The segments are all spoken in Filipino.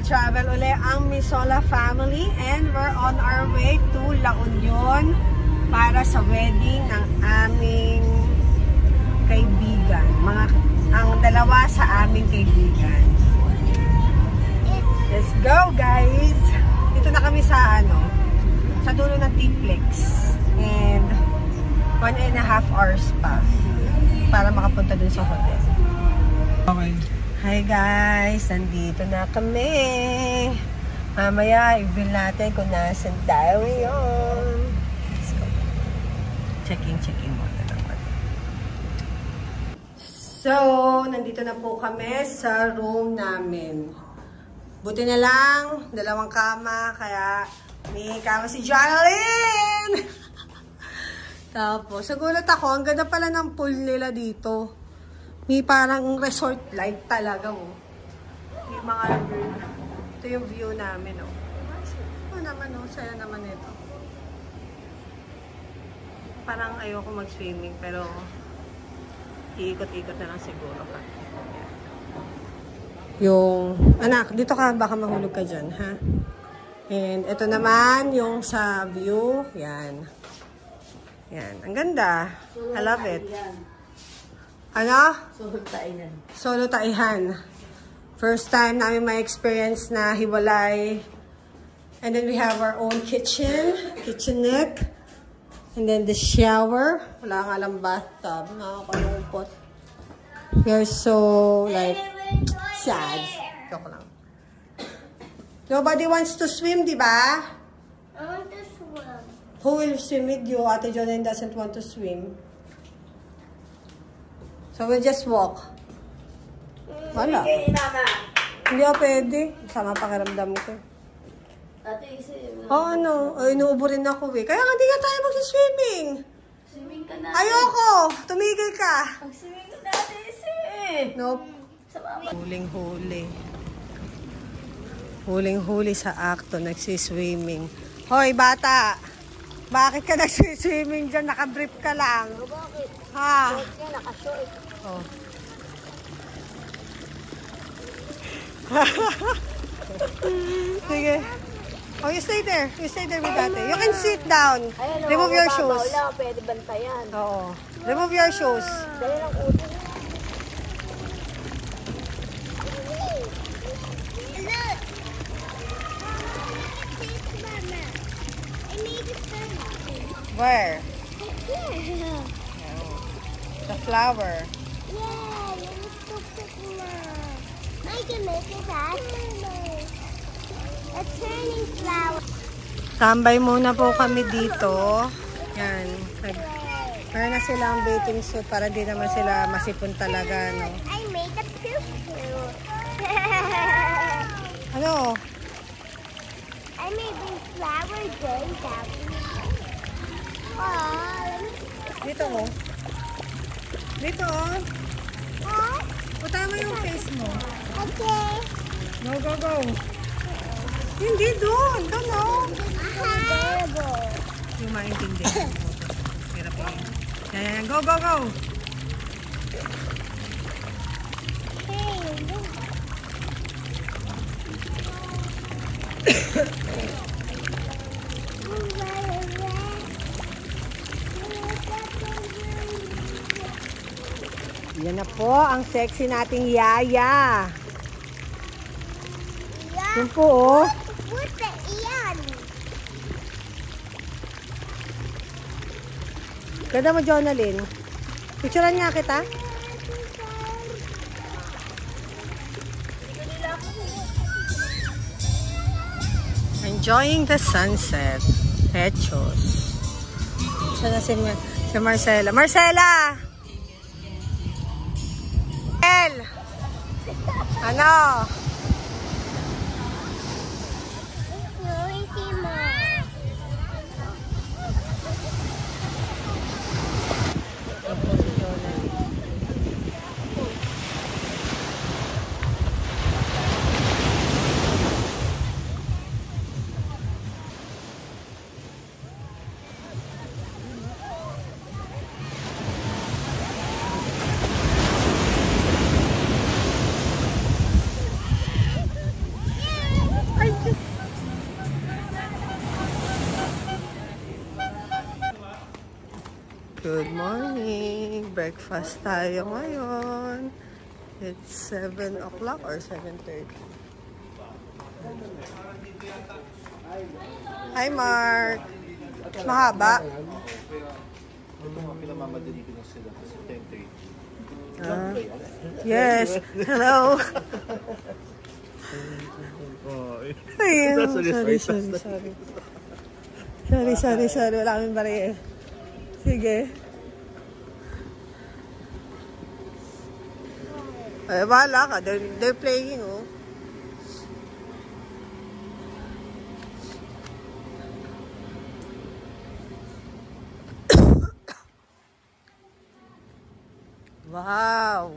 travel uli ang Misola family and we're on our way to La Union para sa wedding ng aming kaibigan. Ang dalawa sa aming kaibigan. Let's go, guys! Dito na kami sa sa dulo ng T-Plex. And 1.5 hours pa para makapunta dun sa hotel. Okay. Hi guys! Nandito na kami. Mamaya, i-reveal natin kung nasan tayo ngayon. Let's go. Checking muna naman. So, nandito na po kami sa room namin. Buti na lang, 2 kama, kaya may kama si Jonalyn! Tapos, nagulat ako, ang ganda pala ng pool nila dito. May parang resort like talaga, oh. May mga view. Ito yung view namin, oh. Naman, oh. Saya naman ito. Parang ayoko mag-swimming, pero iikot-ikot na lang siguro pa. Yung, anak, dito ka, baka mahulog ka dyan, ha? And ito naman, yung sa view. Yan. Yan. Ang ganda. I love it. Ano? Solo taihan. First time namin may experience na hiwalay. And then we have our own kitchenette. And then the shower. Wala nga lang bathtub. Nakakalungkot. We're so, like, sad. Joke lang. Nobody wants to swim, di ba? I want to swim. Who will swim with you? Ate Jonalyn doesn't want to swim. So we'll just walk. Wala. Hindi ako pwede. Sama pakiramdam ko. Oo, ano. Inuubo rin ako eh. Kaya hindi nga tayo mag-swimming. Swimming ka na. Ayoko. Tumigil ka. Mag-swimming ka natin eh. Nope. Huling-huli. Huling-huli sa akto. Nagsiswimming. Hoy, bata. Bakit ka nagsiswimming dyan? Nakabrief ka lang. Bakit? Ha? Nakashort. Oh. Sige. Oh, you stay there. You stay there with ate. You can sit down. Remove your shoes. Wala, pwede bantayan. Oo. Remove your shoes. Dali lang utin. Where? The flower. Yeah, you look so pretty now. I can make it that. A turning flower. Tambay muna po kami dito. Yan. Meron na silang bathing suit para di naman sila masipon talaga, no? I made a poo-poo. Ano? I made a flower going down. Dito mo. Dito, oh. Puta mo yung face mo. Okay. Go, go. Hindi doon. Doon, oh. Yung maintindihan. Hirap yun. Yan. Go. Yan na po ang sexy nating yaya. Yun po, oh. Puta, iyan. Ganda mo, Jonalyn. Picturean nga kita. Enjoying the sunset. Hechos. Sana si Marcela. Marcela! Ano? Good morning! Breakfast tayo ngayon. It's 7 o'clock or 7:30. Hi, Mark! Mahaba? Yes! Hello! Ayun, sorry. Wala kaming baril. Sige. Ay, bahala ka. They're playing, oh. Wow!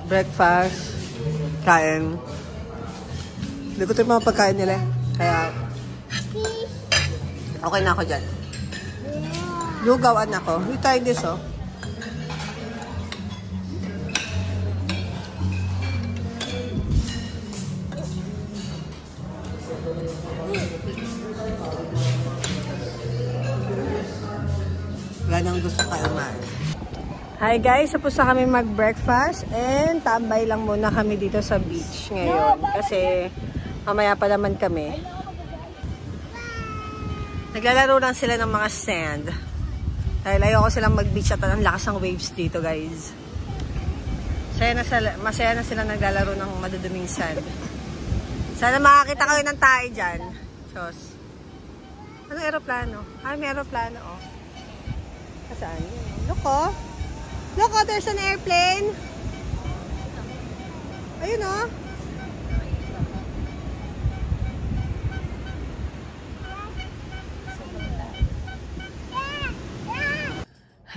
Breakfast, kain. Hindi ko ito yung mga pagkain nila. Kaya, okay na ako dyan. Lugawan ako. You try this, oh. Ganang gusto kayo man. Hi guys, tapos na kami mag-breakfast and tambay lang muna kami dito sa beach ngayon kasi mamaya pa naman kami. Naglalaro lang sila ng mga sand. Dahil ayoko silang mag-beach at ang lakas ng waves dito guys. Masaya na sila naglalaro ng maduduming sand. Sana makakita kayo ng tayo dyan. Diyos. Anong aeroplano? Ay, may aeroplano oh. Saan? Look oh. Look, oh, there's an airplane. Ayun, oh.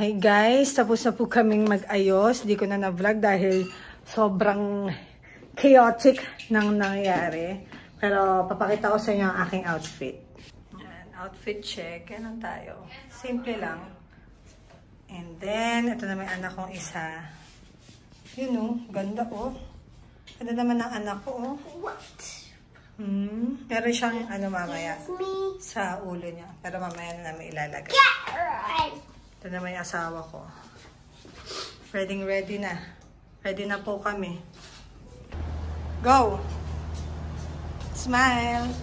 Hi guys, tapos na po kaming mag-ayos. Di ko na na-vlog dahil sobrang chaotic nang nangyari. Pero papakita ko sa inyo ang aking outfit. Yan, outfit check. Yan tayo. Simple lang. And then, ito na may anak kong isa. Yun oh, ganda oh. Ganda naman ang anak ko oh. What? Meron siyang ano mamaya sa ulo niya. Pero mamaya na namin ilalagay. Ito na may asawa ko. Ready na. Ready na po kami. Go! Smile!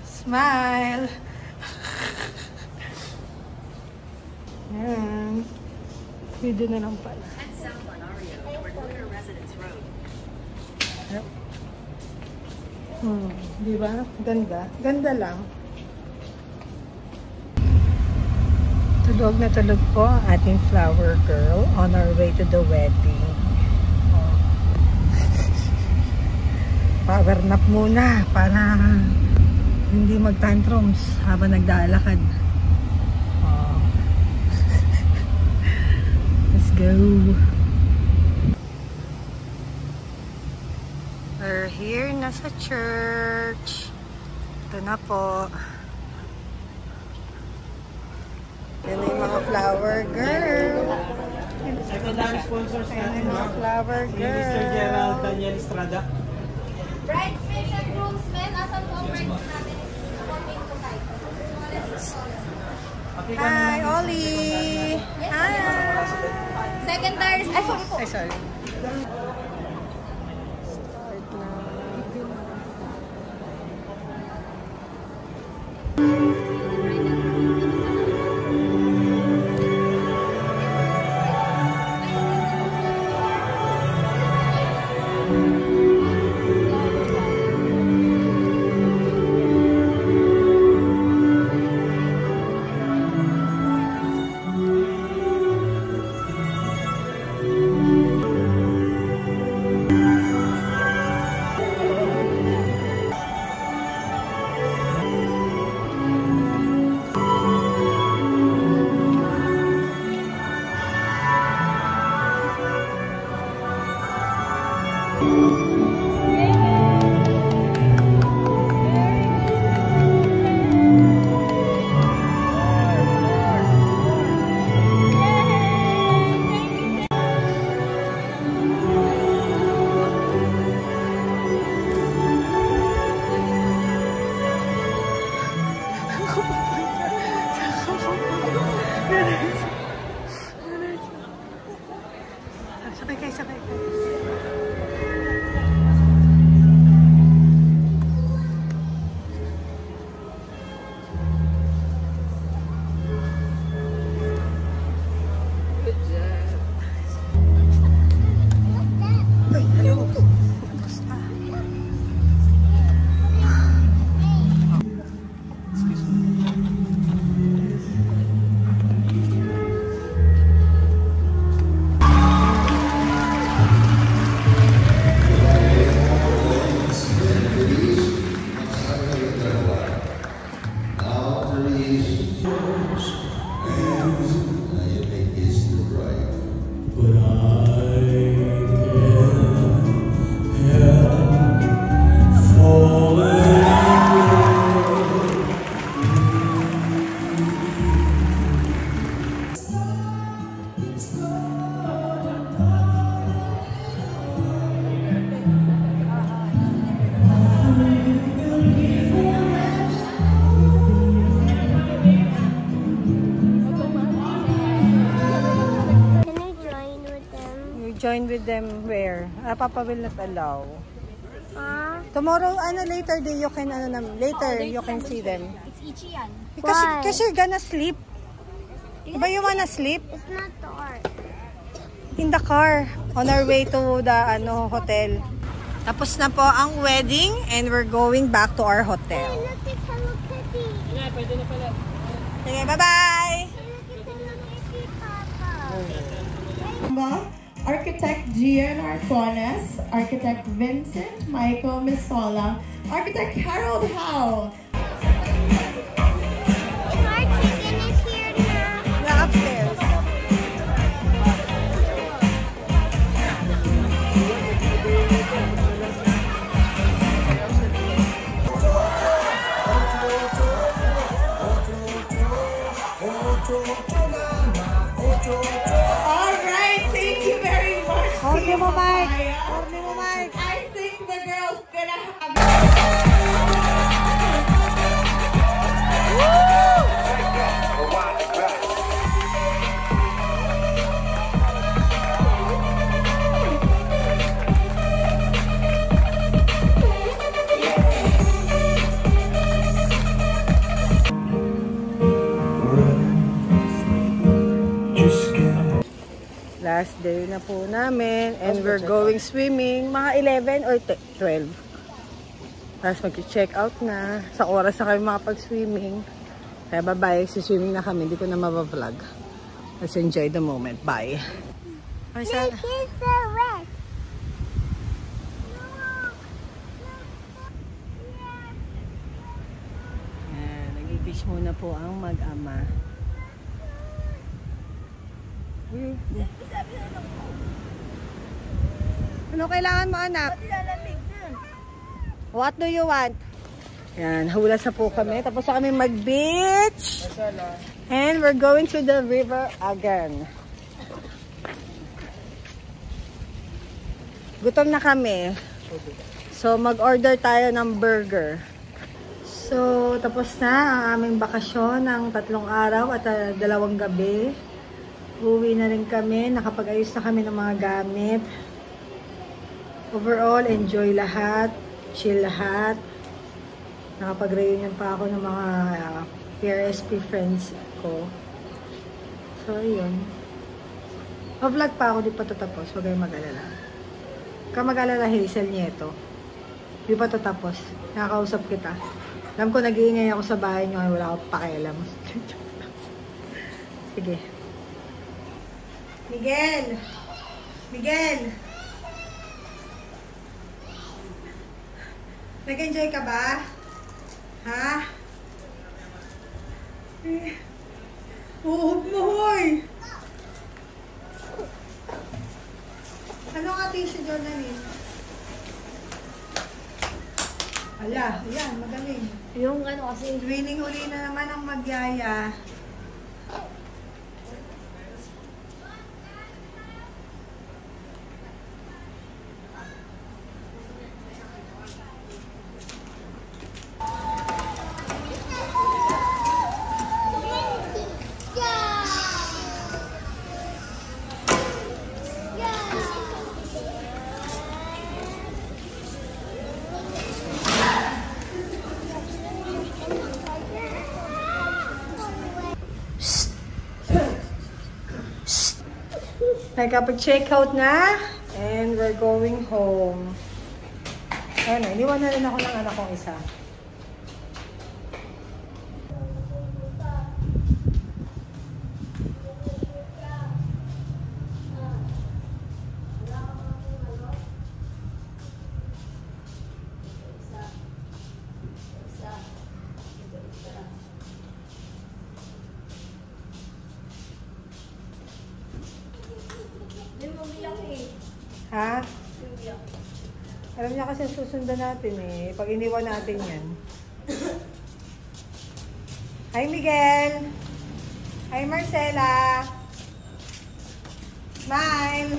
Smile! Ayan. Video na lang pala. Yep. Diba? Ganda. Ganda lang. Tulog na tulog po ang ating flower girl on our way to the wedding. Oh. Power nap muna para hindi mag-tantrums habang nagdalakad. Go. We're here na sa church. Ito na po. Yan na yung mga flower girl. Ito dahil sponsors natin, mga flower girl. Mr. Gerald Daniel Estrada. Bridesmaids and groomsmen, asan po ang bridesmaids natin? Hi, Ollie! Hi! Secondary. Ay, sorry po. Ay, sorry. with them where? Papa will not allow. Tomorrow, later day, you can, later you can see them. It's itchy yan. Because you're gonna sleep. Diba you wanna sleep? It's not dark. In the car. On our way to the hotel. Tapos na po ang wedding and we're going back to our hotel. Hey, look at Hello Kitty. Yeah, pwede na pala. Okay, bye-bye! Hey, look at Hello Kitty, Papa. Architect Gian Arcones, Architect Vincent Michael Misola, Architect Harold Howe. If our chicken is here now. Yeah, upstairs. Alright, thank you very much. Orne mo, Mike. Maya. Orne mo, Mike. I think the girls gonna have Last day na po namin and we're going swimming mga 11 or 12. Tapos mag-check out na. Sa oras na kami makapag-swimming. Kaya bye-bye. Si-swimming na kami. Hindi ko na mabavlog. Let's enjoy the moment. Bye. This is the red. Nag-i-fish muna po ang mag-ama. Ano kailangan mo, anak? What do you want? Yan, hulas na po kami. Tapos na kami mag-beach. And we're going to the river again. Gutom na kami. So, mag-order tayo ng burger. So, tapos na ang aming bakasyon ng 3 araw at 2 gabi. Uwi na rin kami. Nakapag-ayos na kami ng mga gamit. Overall, enjoy lahat. Chill lahat. Nakapag-reunion pa ako ng mga PRSP friends ko. So, yun. Ma-vlog pa ako. Di pa tatapos. Huwag kayong mag-alala. Huwag kang mag-alala, Hazel Nieto. Di pa tatapos. Nakakausap kita. Alam ko, nag-iingay ako sa bahay nyo. Wala akong pakialam. Sige. Miguel! Miguel! Nag-enjoy ka ba? Ha? Uhog mo, hoy! Ano nga tissue Jordan eh? Ala, ayan, magaling. Yung ano kasi. Winning uli na naman ang magyaya. Nagkapag-checkout na and we're going home. Ayun na, iniwan na rin ako ng anak kong isa. Ha? Alam niya kasi susundan natin eh. Pag iniwan natin yan. Hi Miguel! Hi Marcela! Smile!